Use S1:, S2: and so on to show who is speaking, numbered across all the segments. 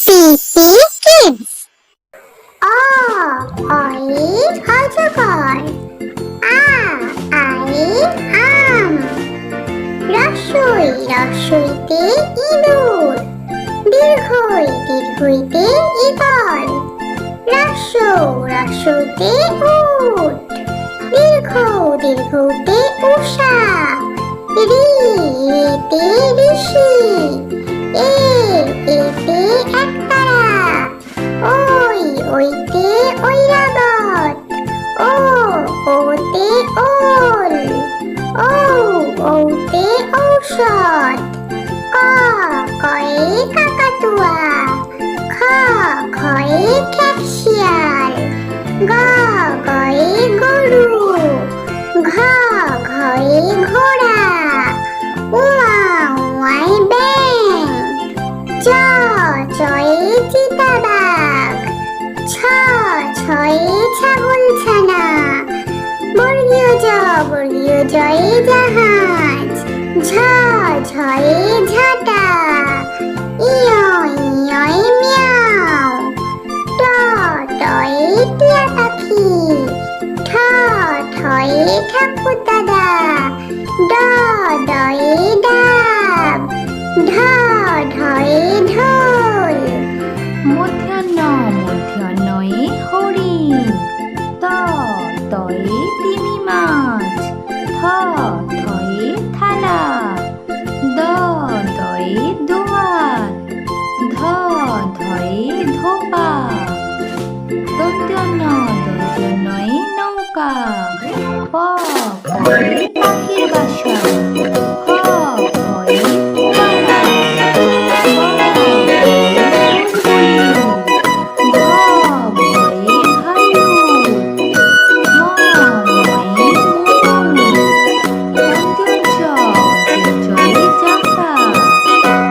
S1: পিপি kids. অজগর। I am. রস্বইতে ইঁদুর। দীর্ঘইতে eagle. রস্যতে উট। দীর্ঘতে উষা। রিতে ঋষি। এতে একতারা। ওইতে ঐরাবত। ওতে ওল। ঔতে ঔষধ। কয়ে কাকাতুয়া। খয়ে খেপশিয়াল। গয়ে গরু। ঘয়ে ঘোড়া। উয়াই ব্যাঙ। চয়ে চিতাবাঘ। ছয়ে ছাগলছানা। বর্গীয় জয়ে জাহাজ। ঝয়ে ঝাঁটা। ইয়য় মিয়াও। টয়ে টিয়া পাখি। ঠয়ে ঠাকুর দাদা। ডয়ে ডাব। ঢয়ে ঢোল।
S2: মূর্ধন্যয়ে হরিণ। তয়ে তিমি মাছ। থয়ে থালা। দয়ে দোয়াত। ধয়ে ধোপা। দন্ত্যনয়ে নৌকা। পয়ে পাখির বাসা। ফয়ে ফোয়ারা। ভয়ে ভালুক। ময়ে ময়ূর। জয়ে চাকা।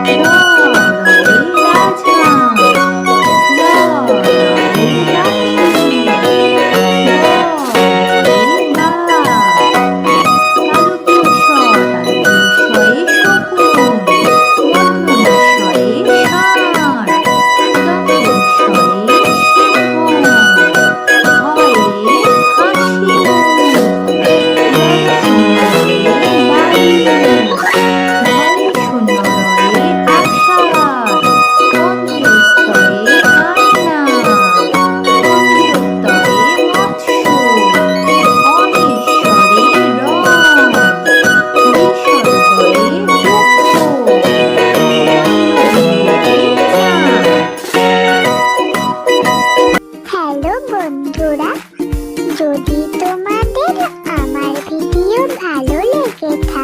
S2: রয়ে রাজহাঁস। রয়ে রাখি। বয়ে বাঘ। তালব্যস্বয়ে শকুন। মূর্ধন্যয়ে ষাঁড়। দন্তস্বয়ে সিংহ। হয়ে হাসি। শূন্যরয়ে আষাঢ়। অন্ত্যস্তয়ে কান্না। অন্ত্যয়ে মৎস্য। অনিশ্বরে রং। বিসর্গয়ে দুঃখ।
S1: হ্যালো বন্ধুরা, যদি তোমাদের আমার ভিডিও ভালো লেগে থাকে